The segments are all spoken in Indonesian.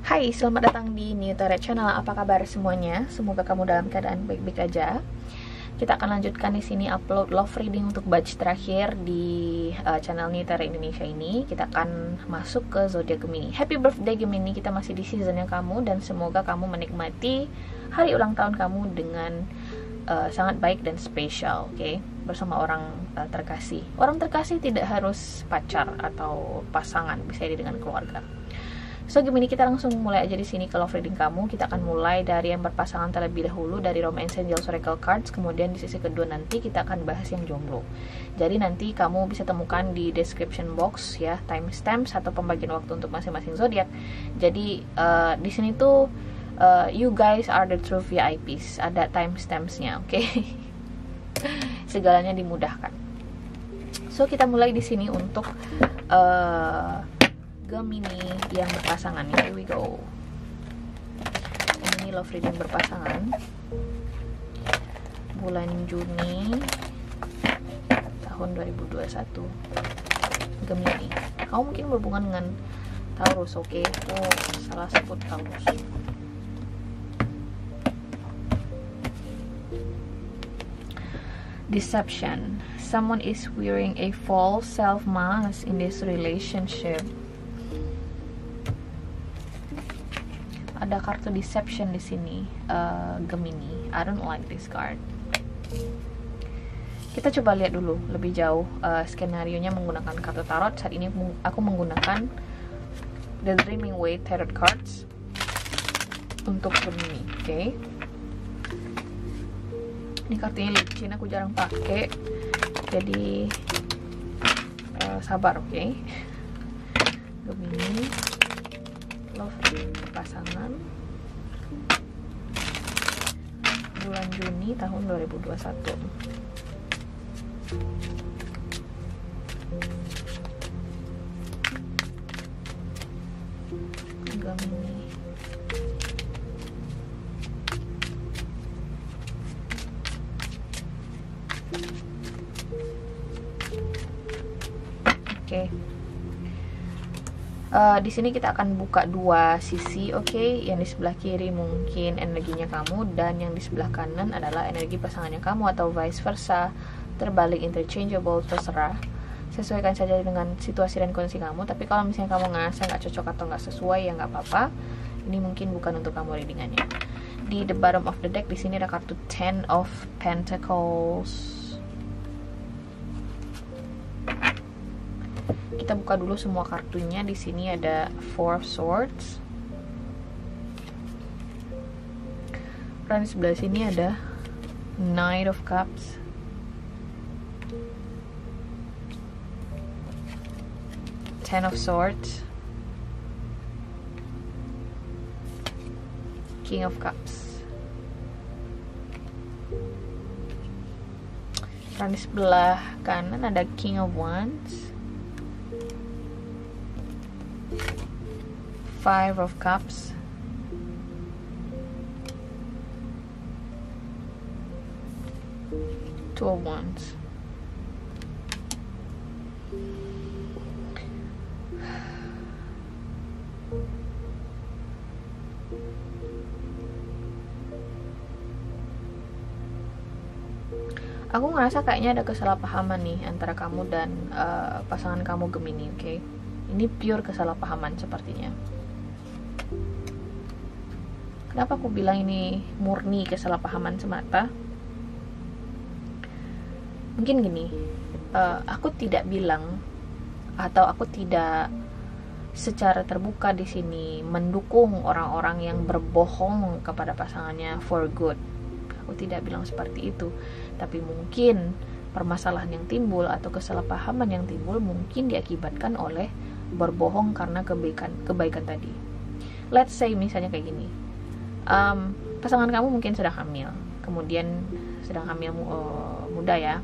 Hai, selamat datang di New Tarot Channel. Apa kabar semuanya? Semoga kamu dalam keadaan baik-baik aja. Kita akan lanjutkan di sini upload love reading untuk batch terakhir di channel New Tarot Indonesia ini. Kita akan masuk ke zodiak Gemini. Happy birthday Gemini, kita masih di seasonnya kamu dan semoga kamu menikmati hari ulang tahun kamu dengan sangat baik dan spesial, oke? Bersama orang terkasih. Orang terkasih tidak harus pacar atau pasangan, bisa jadi dengan keluarga. So Gemini, kita langsung mulai aja di sini ke love reading kamu. Kita akan mulai dari yang berpasangan terlebih dahulu, dari Romance Angel Oracle Cards. Kemudian di sisi kedua nanti kita akan bahas yang jomblo. Jadi nanti kamu bisa temukan di description box ya timestamps atau pembagian waktu untuk masing-masing zodiak. Jadi di sini tuh you guys are the true VIPs. Ada timestampsnya, oke? Segalanya dimudahkan. So kita mulai di sini untuk Gemini yang berpasangan. Here we go. Ini love reading berpasangan bulan Juni tahun 2021. Gemini, kamu mungkin berhubungan dengan Taurus, oke? Oh, salah sebut Taurus. Deception. Someone is wearing a false self mask in this relationship. Ada kartu deception di sini, Gemini. I don't like this card. Kita coba lihat dulu lebih jauh skenario-nya menggunakan kartu tarot. Saat ini aku menggunakan The Dreaming Way Tarot Cards untuk Gemini, oke? Ini kartunya licin, aku jarang pakai, jadi sabar, oke? Gemini love pasangan bulan Juni tahun 2021. Gemini. Oke. Di sini kita akan buka dua sisi, oke? Yang di sebelah kiri mungkin energinya kamu, dan yang di sebelah kanan adalah energi pasangannya kamu, atau vice versa, terbalik, interchangeable, terserah. Sesuaikan saja dengan situasi dan kondisi kamu. Tapi kalau misalnya kamu ngerasa nggak cocok atau nggak sesuai, ya nggak apa-apa. Ini mungkin bukan untuk kamu readingannya. Di the bottom of the deck di sini ada kartu Ten of Pentacles. Kita buka dulu semua kartunya. Di sini ada Four of Swords. Dan di sebelah sini ada Knight of Cups. Ten of Swords. King of Cups. Dan di sebelah kanan ada King of Wands. Five of Cups. Two of Wands. Aku ngerasa kayaknya ada kesalahpahaman nih antara kamu dan pasangan kamu Gemini, oke? Ini pure kesalahpahaman sepertinya. Kenapa aku bilang ini murni kesalahpahaman semata? Mungkin gini, aku tidak bilang atau aku tidak secara terbuka di sini mendukung orang-orang yang berbohong kepada pasangannya for good. Aku tidak bilang seperti itu. Tapi mungkin permasalahan yang timbul atau kesalahpahaman yang timbul mungkin diakibatkan oleh berbohong karena kebaikan tadi. Let's say misalnya kayak gini. Pasangan kamu mungkin sedang hamil, kemudian sedang hamil muda ya,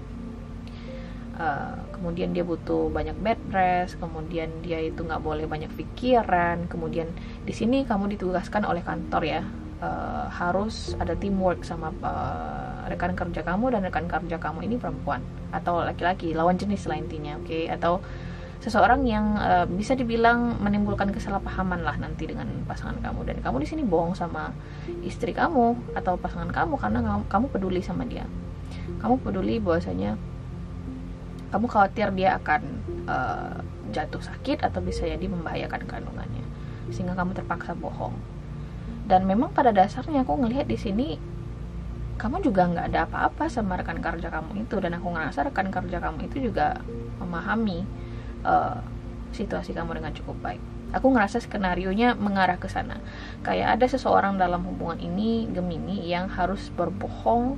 kemudian dia butuh banyak bed rest, kemudian dia itu nggak boleh banyak pikiran, kemudian di sini kamu ditugaskan oleh kantor ya, harus ada teamwork sama rekan kerja kamu, dan rekan kerja kamu ini perempuan atau laki-laki, lawan jenis lah intinya, oke? Atau seseorang yang bisa dibilang menimbulkan kesalahpahaman lah nanti dengan pasangan kamu, dan kamu di sini bohong sama istri kamu atau pasangan kamu karena kamu peduli sama dia. Kamu peduli bahwasanya kamu khawatir dia akan jatuh sakit atau bisa jadi membahayakan kandungannya, sehingga kamu terpaksa bohong. Dan memang pada dasarnya aku ngelihat di sini kamu juga nggak ada apa-apa sama rekan kerja kamu itu, dan aku ngerasa rekan kerja kamu itu juga memahami situasi kamu dengan cukup baik. Aku ngerasa skenarionya mengarah ke sana. Kayak ada seseorang dalam hubungan ini, Gemini, yang harus berbohong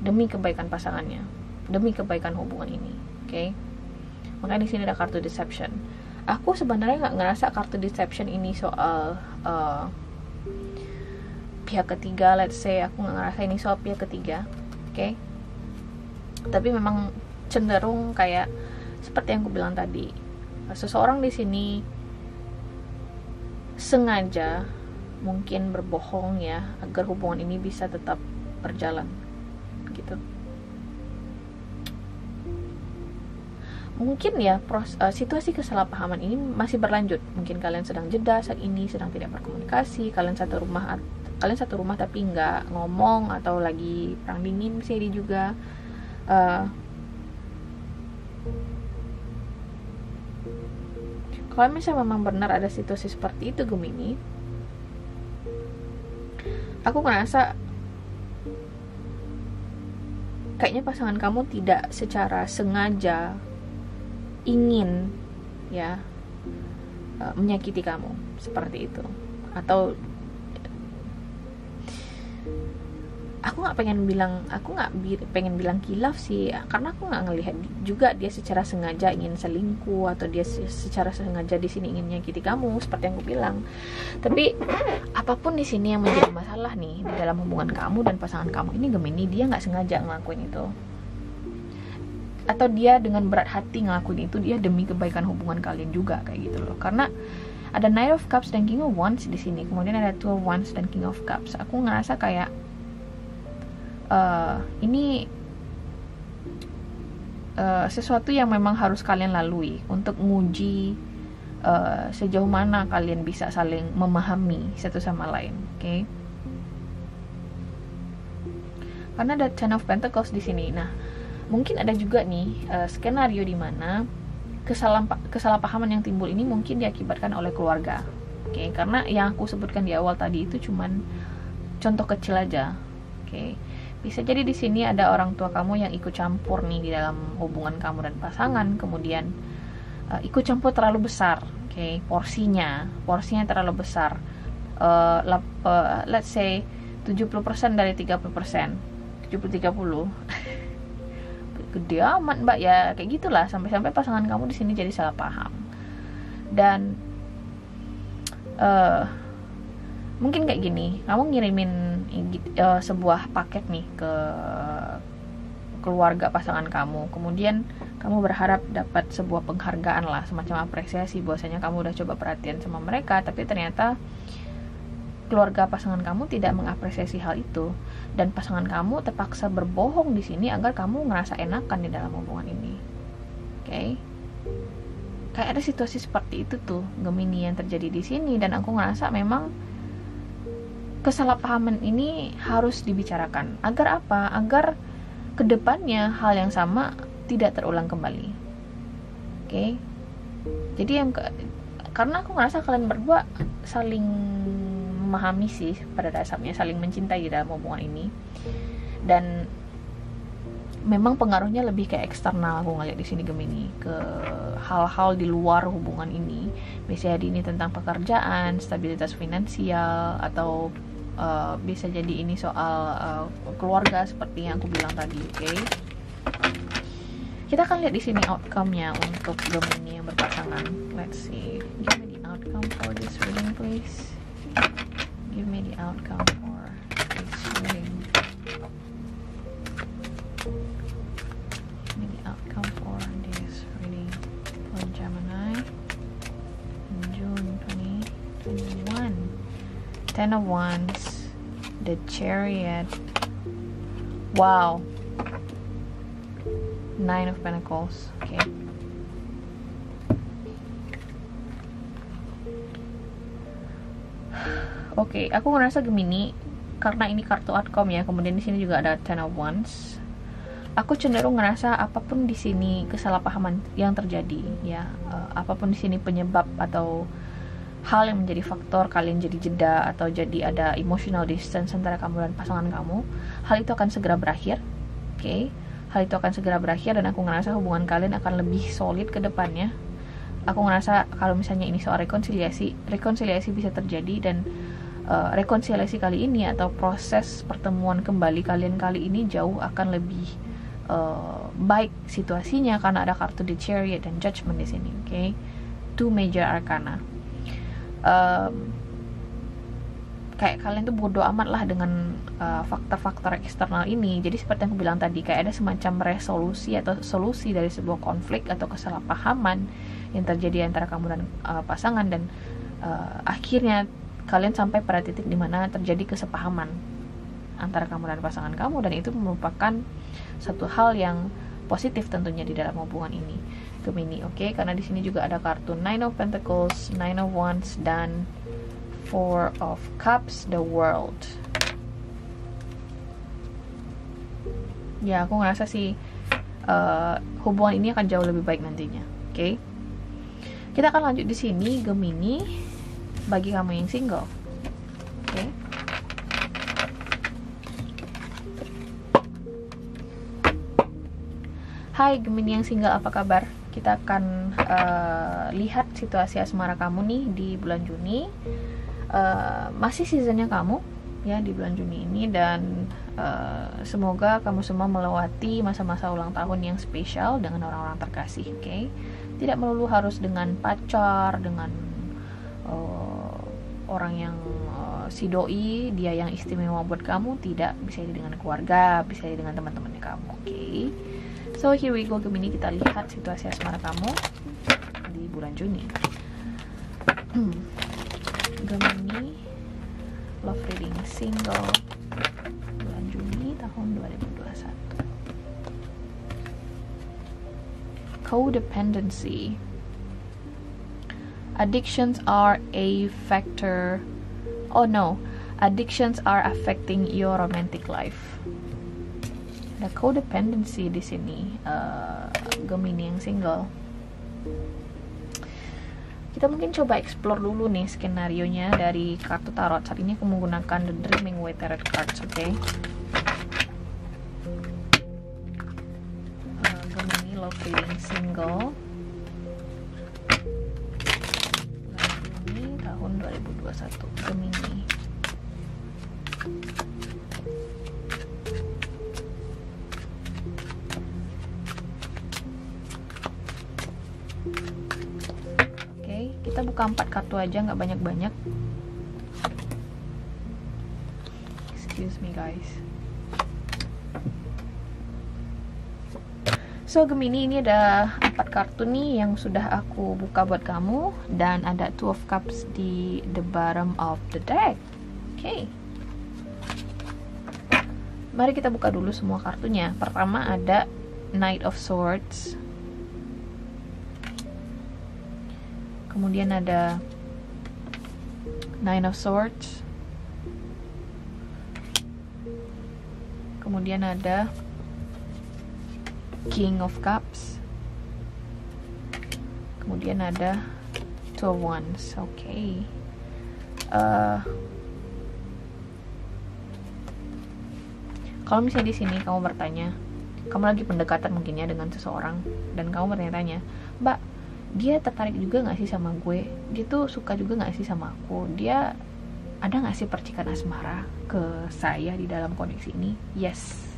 demi kebaikan pasangannya, demi kebaikan hubungan ini. Oke? Makanya di sini ada kartu deception. Aku sebenarnya nggak ngerasa kartu deception ini soal pihak ketiga. Let's say aku nggak ngerasa ini soal pihak ketiga. Oke? Tapi memang cenderung kayak seperti yang aku bilang tadi, seseorang di sini sengaja mungkin berbohong ya agar hubungan ini bisa tetap berjalan gitu. Mungkin ya situasi kesalahpahaman ini masih berlanjut. Mungkin kalian sedang jeda saat ini, sedang tidak berkomunikasi, kalian satu rumah tapi nggak ngomong, atau lagi perang dingin bisa jadi juga. Kalau misalnya memang benar ada situasi seperti itu Gemini, aku ngerasa kayaknya pasangan kamu tidak secara sengaja ingin ya menyakiti kamu seperti itu. Atau aku nggak pengen bilang kilaf sih, karena aku nggak ngelihat juga dia secara sengaja ingin selingkuh atau dia secara sengaja di sini ingin menyakiti kamu seperti yang aku bilang. Tapi apapun di sini yang menjadi masalah nih di dalam hubungan kamu dan pasangan kamu ini Gemini, dia nggak sengaja ngelakuin itu, atau dia dengan berat hati ngelakuin itu, dia demi kebaikan hubungan kalian juga kayak gitu loh. Karena ada Knight of Cups dan King of Wands di sini, kemudian ada Two of Wands dan King of Cups. Aku ngerasa kayak ini sesuatu yang memang harus kalian lalui untuk nguji sejauh mana kalian bisa saling memahami satu sama lain, oke? Karena ada Ten of Pentacles di sini. Nah, mungkin ada juga nih skenario di mana kesalahpahaman yang timbul ini mungkin diakibatkan oleh keluarga, oke? Karena yang aku sebutkan di awal tadi itu cuman contoh kecil aja, oke? Bisa jadi di sini ada orang tua kamu yang ikut campur nih di dalam hubungan kamu dan pasangan, kemudian ikut campur terlalu besar, oke? Porsinya terlalu besar. Let's say 70% dari 30%, 70-30. Gede amat mbak ya, kayak gitulah, sampai-sampai pasangan kamu di sini jadi salah paham. Dan mungkin kayak gini, kamu ngirimin sebuah paket nih ke keluarga pasangan kamu, kemudian kamu berharap dapat sebuah penghargaan lah, semacam apresiasi bahwasanya kamu udah coba perhatian sama mereka, tapi ternyata keluarga pasangan kamu tidak mengapresiasi hal itu, dan pasangan kamu terpaksa berbohong di sini agar kamu ngerasa enakan di dalam hubungan ini, oke? Kayak ada situasi seperti itu tuh Gemini yang terjadi di sini, dan aku ngerasa memang kesalahpahaman ini harus dibicarakan. Agar apa? Agar kedepannya hal yang sama tidak terulang kembali. Oke? Jadi karena aku ngerasa kalian berdua saling memahami sih pada dasarnya, saling mencintai di dalam hubungan ini. Dan memang pengaruhnya lebih ke eksternal, aku ngeliat di sini Gemini, ke hal-hal di luar hubungan ini. Biasanya ini tentang pekerjaan, stabilitas finansial, atau bisa jadi ini soal keluarga seperti yang aku bilang tadi, oke? Kita akan lihat di sini outcome-nya untuk Gemini yang berpasangan. Let's see. Give me the outcome for this reading, please. Give me the outcome for this reading. Give me the outcome for this reading for Gemini in June 2021. Ten of Wands, the Chariot, wow, Nine of Pentacles, okay. Oke, aku ngerasa Gemini karena ini kartu outcome ya. Kemudian di sini juga ada Ten of Wands. Aku cenderung ngerasa apapun di sini kesalahpahaman yang terjadi ya, apapun di sini penyebab atau hal yang menjadi faktor kalian jadi jeda atau jadi ada emotional distance antara kamu dan pasangan kamu, hal itu akan segera berakhir. Oke, hal itu akan segera berakhir dan aku ngerasa hubungan kalian akan lebih solid ke depannya. Aku ngerasa kalau misalnya ini soal rekonsiliasi bisa terjadi, dan rekonsiliasi kali ini atau proses pertemuan kembali kalian kali ini jauh akan lebih baik situasinya karena ada kartu The Chariot dan Judgment di sini. Oke, two major arcana. Kayak kalian tuh bodo amat lah dengan faktor-faktor eksternal ini. Jadi seperti yang aku bilang tadi, kayak ada semacam resolusi atau solusi dari sebuah konflik atau kesalahpahaman yang terjadi antara kamu dan pasangan, dan akhirnya kalian sampai pada titik dimana terjadi kesepahaman antara kamu dan pasangan kamu, dan itu merupakan satu hal yang positif tentunya di dalam hubungan ini, Gemini. Oke, karena di sini juga ada kartu Nine of Pentacles, Nine of Wands, dan Four of Cups, the World. Ya, aku ngerasa sih hubungan ini akan jauh lebih baik nantinya. Oke, kita akan lanjut di sini Gemini bagi kamu yang single. Oke. Hai Gemini yang single, apa kabar? Kita akan lihat situasi asmara kamu nih di bulan Juni. Masih seasonnya kamu ya di bulan Juni ini, dan semoga kamu semua melewati masa-masa ulang tahun yang spesial dengan orang-orang terkasih. Oke, tidak melulu harus dengan pacar, dengan orang yang si doi, dia yang istimewa buat kamu. Tidak, bisa jadi dengan keluarga, bisa jadi dengan teman-temannya kamu. Oke. So here we go Gemini, kita lihat situasi asmara kamu di bulan Juni. Gemini, love reading single bulan Juni tahun 2021. Codependency. Addictions are a factor. Oh no, addictions are affecting your romantic life. Ada codependency di sini, Gemini yang single. Kita mungkin coba explore dulu nih skenario-nya dari kartu tarot. Saat ini aku menggunakan The Dreaming Way Tarot cards. Oke. Gemini love reading single Juni tahun 2021. Gemini. Kita buka 4 kartu aja, nggak banyak-banyak. Excuse me guys. So Gemini, ini ada 4 kartu nih yang sudah aku buka buat kamu, dan ada Two of Cups di the bottom of the deck. Oke. Mari kita buka dulu semua kartunya. Pertama ada Knight of Swords. Kemudian ada Nine of Swords. Kemudian ada King of Cups. Kemudian ada Two of Wands. Oke. Kalau misalnya di sini kamu bertanya, kamu lagi pendekatan mungkin ya dengan seseorang, dan kamu bertanya-tanya, Mbak, dia tertarik juga gak sih sama gue? Dia tuh suka juga gak sih sama aku? Dia ada gak sih percikan asmara ke saya di dalam koneksi ini? Yes.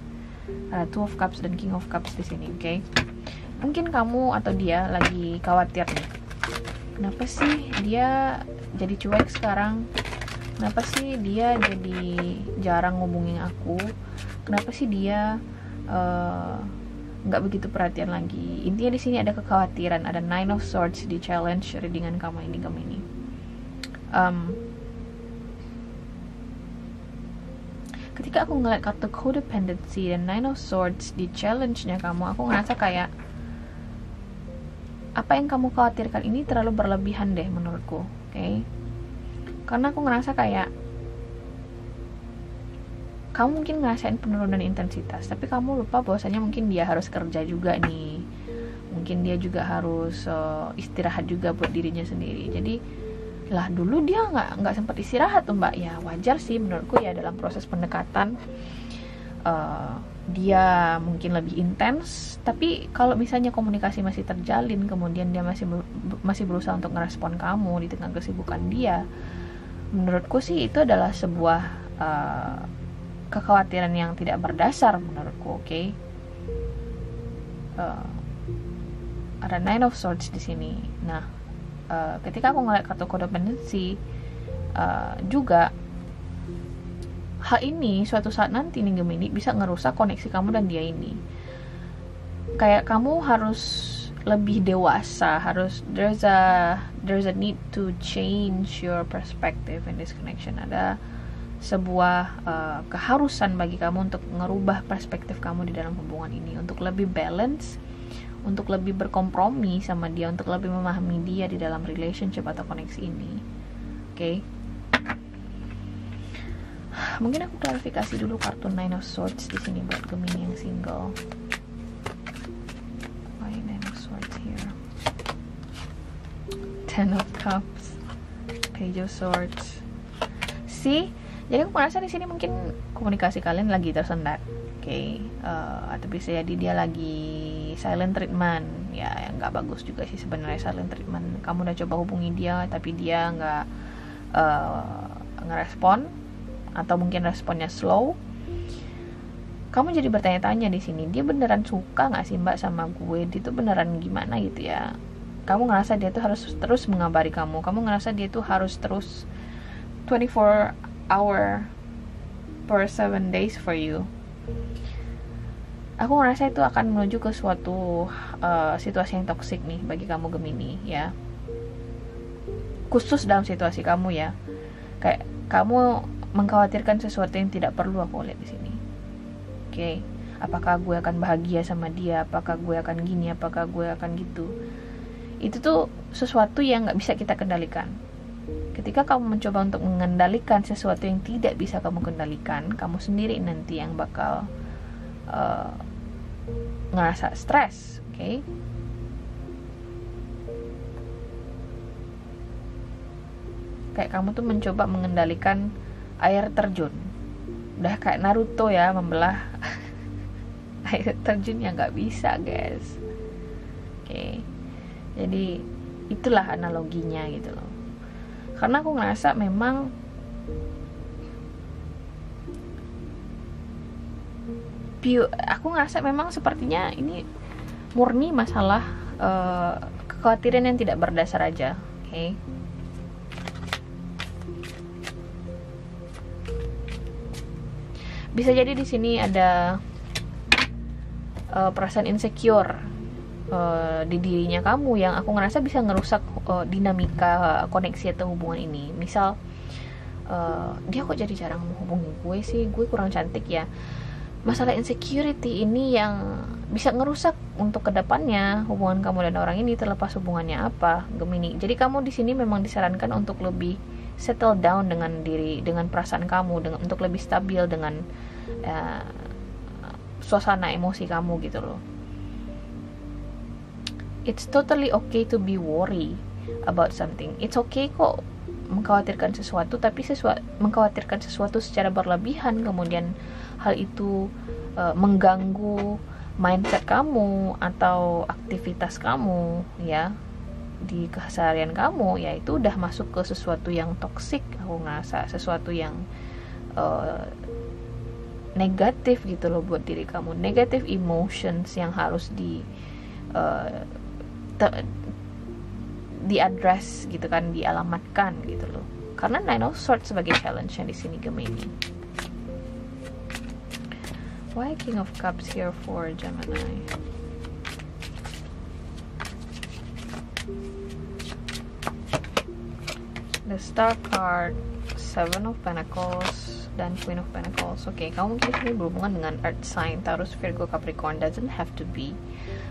Ada Two of Cups dan King of Cups di sini, oke? Mungkin kamu atau dia lagi khawatir nih. Kenapa sih dia jadi cuek sekarang? Kenapa sih dia jadi jarang ngubungin aku? Kenapa sih dia nggak begitu perhatian lagi? Intinya di sini ada kekhawatiran, ada Nine of Swords di challenge readingan kamu ini. Ketika aku ngeliat kartu codependency dan Nine of Swords di challenge-nya kamu, aku ngerasa kayak apa yang kamu khawatirkan ini terlalu berlebihan deh menurutku, oke? Karena aku ngerasa kayak kamu mungkin ngerasain penurunan intensitas, tapi kamu lupa bahwasanya mungkin dia harus kerja juga nih, mungkin dia juga harus istirahat juga buat dirinya sendiri. Jadi lah dulu dia nggak sempat istirahat tuh mbak, ya wajar sih menurutku ya, dalam proses pendekatan dia mungkin lebih intens. Tapi kalau misalnya komunikasi masih terjalin, kemudian dia masih berusaha untuk ngerespon kamu di tengah kesibukan dia, menurutku sih itu adalah sebuah kekhawatiran yang tidak berdasar menurutku. Oke. Ada Nine of Swords di sini. Nah, ketika aku ngeliat kartu codependency, juga hal ini suatu saat nanti nih Gemini bisa ngerusak koneksi kamu dan dia ini. Kayak kamu harus lebih dewasa, there's a need to change your perspective in this connection. Ada sebuah keharusan bagi kamu untuk ngerubah perspektif kamu di dalam hubungan ini, untuk lebih balance, untuk lebih berkompromi sama dia, untuk lebih memahami dia di dalam relationship atau koneksi ini. Oke. Mungkin aku klarifikasi dulu kartu Nine of Swords di sini buat Gemini yang single. Why Nine of Swords here? Ten of Cups, Page of Swords. See? Jadi aku merasa di sini mungkin komunikasi kalian lagi tersendat, oke. Atau bisa jadi dia lagi silent treatment, ya nggak bagus juga sih sebenarnya silent treatment. Kamu udah coba hubungi dia, tapi dia nggak ngerespon, atau mungkin responnya slow. Kamu jadi bertanya-tanya di sini, dia beneran suka nggak sih mbak sama gue? Dia tuh beneran gimana gitu ya? Kamu ngerasa dia tuh harus terus mengabari kamu. Kamu ngerasa dia tuh harus terus 24 hour per 7 days for you. Aku ngerasa itu akan menuju ke suatu situasi yang toksik nih bagi kamu Gemini ya. Khusus dalam situasi kamu ya. Kayak kamu mengkhawatirkan sesuatu yang tidak perlu, aku lihat di sini. Oke. Apakah gue akan bahagia sama dia? Apakah gue akan gini? Apakah gue akan gitu? Itu tuh sesuatu yang nggak bisa kita kendalikan. Ketika kamu mencoba untuk mengendalikan sesuatu yang tidak bisa kamu kendalikan, kamu sendiri nanti yang bakal ngerasa stres, oke? Kayak kamu tuh mencoba mengendalikan air terjun, udah kayak Naruto ya, membelah air terjun yang nggak bisa guys, oke? Jadi itulah analoginya gitu loh. Karena aku ngerasa memang sepertinya ini murni masalah kekhawatiran yang tidak berdasar aja, oke? Bisa jadi di sini ada perasaan insecure di dirinya kamu yang aku ngerasa bisa ngerusak dinamika koneksi atau hubungan ini. Misal dia kok jadi jarang menghubungi gue sih, gue kurang cantik ya. Masalah insecurity ini yang bisa ngerusak untuk kedepannya hubungan kamu dan orang ini, terlepas hubungannya apa Gemini. Jadi kamu di sini memang disarankan untuk lebih settle down dengan diri, dengan perasaan kamu, untuk lebih stabil dengan suasana emosi kamu gitu loh. It's totally okay to be worry about something. It's okay kok mengkhawatirkan sesuatu, tapi mengkhawatirkan sesuatu secara berlebihan, kemudian hal itu mengganggu mindset kamu atau aktivitas kamu ya di keseharian kamu, ya itu udah masuk ke sesuatu yang toksik. Aku ngerasa sesuatu yang negatif gitu loh buat diri kamu, negative emotions yang harus di-address gitu kan, dialamatkan gitu loh. Karena Nine of Swords sebagai challenge-nya di sini Gemini. Why King of Cups here for Gemini? The Star card, Seven of Pentacles, dan Queen of Pentacles. Oke, kamu mungkin ini berhubungan dengan Earth sign, Taurus, Virgo, Capricorn. Doesn't have to be.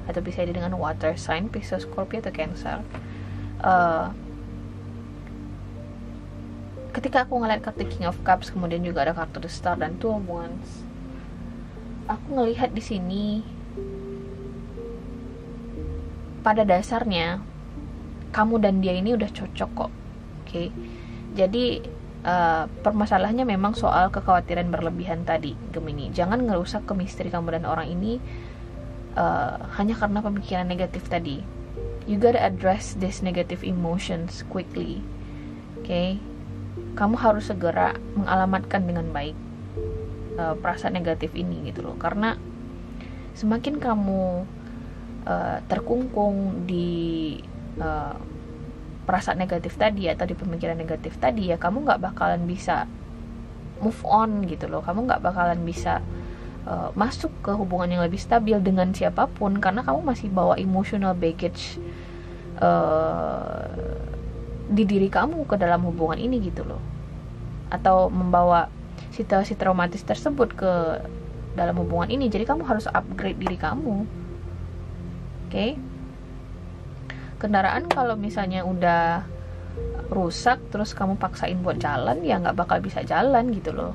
Atau bisa jadi dengan Water sign, Pisces, Scorpio, atau Cancer. ketika aku ngeliat kartu King of Cups, kemudian juga ada kartu The Star dan Two of Wands, aku ngelihat di sini pada dasarnya kamu dan dia ini udah cocok kok. Oke. Jadi permasalahannya memang soal kekhawatiran berlebihan tadi, Gemini. Jangan ngerusak chemistry kamu dan orang ini hanya karena pemikiran negatif tadi. You gotta address these negative emotions quickly. Oke. Kamu harus segera mengalamatkan dengan baik perasaan negatif ini gitu loh. Karena semakin kamu terkungkung di perasaan negatif tadi atau di pemikiran negatif tadi, ya kamu nggak bakalan bisa move on gitu loh. Kamu nggak bakalan bisa masuk ke hubungan yang lebih stabil dengan siapapun, karena kamu masih bawa emotional baggage di diri kamu ke dalam hubungan ini gitu loh, atau membawa situasi traumatis tersebut ke dalam hubungan ini. Jadi kamu harus upgrade diri kamu. Oke? Kendaraan kalau misalnya udah rusak terus kamu paksain buat jalan, ya nggak bakal bisa jalan gitu loh.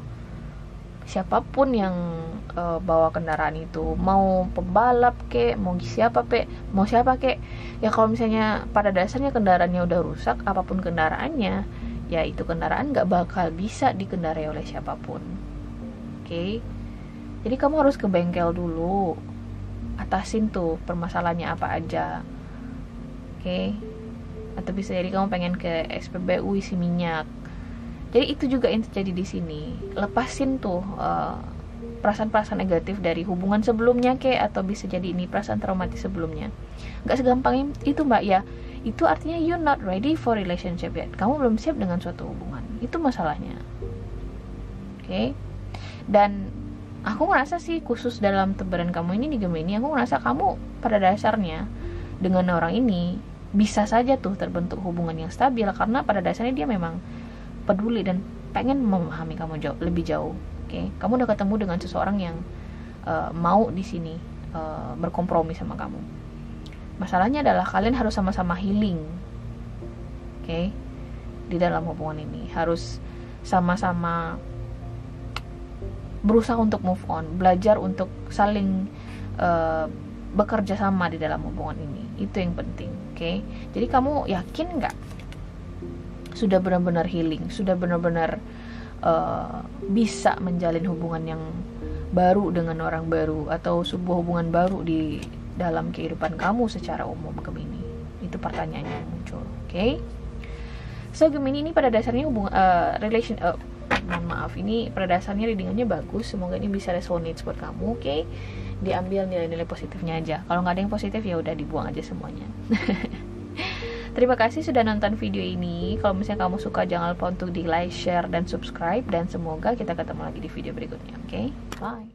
Siapapun yang bawa kendaraan itu, mau pembalap kek, mau siapa kek, ya kalau misalnya pada dasarnya kendaraannya udah rusak, apapun kendaraannya, ya itu kendaraan nggak bakal bisa dikendarai oleh siapapun. Oke? Jadi kamu harus ke bengkel dulu, atasin tuh permasalahannya apa aja. Oke. Atau bisa jadi kamu pengen ke SPBU isi minyak. Jadi itu juga yang terjadi di sini. Lepasin tuh perasaan-perasaan negatif dari hubungan sebelumnya atau bisa jadi ini perasaan traumatis sebelumnya. Gak segampang itu mbak ya. Itu artinya you're not ready for relationship yet. Kamu belum siap dengan suatu hubungan. Itu masalahnya. Oke. Dan aku ngerasa sih khusus dalam tebaran kamu ini di Gemini, aku ngerasa kamu pada dasarnya dengan orang ini bisa saja tuh terbentuk hubungan yang stabil, karena pada dasarnya dia memang peduli dan pengen memahami kamu lebih jauh. Oke? Kamu udah ketemu dengan seseorang yang mau di sini berkompromi sama kamu. Masalahnya adalah kalian harus sama-sama healing. Oke? Di dalam hubungan ini harus sama-sama berusaha untuk move on, belajar untuk saling bekerja sama di dalam hubungan ini. Itu yang penting. Oke? Jadi kamu yakin nggak sudah benar-benar healing, sudah benar-benar bisa menjalin hubungan yang baru dengan orang baru, atau sebuah hubungan baru di dalam kehidupan kamu secara umum, Gemini? Itu pertanyaannya yang muncul. Oke? So Gemini ini pada dasarnya hubungan ini pada dasarnya readingannya bagus. Semoga ini bisa resonate buat kamu. Oke? Diambil nilai-nilai positifnya aja. Kalau nggak ada yang positif ya udah dibuang aja semuanya. Terima kasih sudah nonton video ini. Kalau misalnya kamu suka, jangan lupa untuk di like, share, dan subscribe. Dan semoga kita ketemu lagi di video berikutnya. Oke? Bye.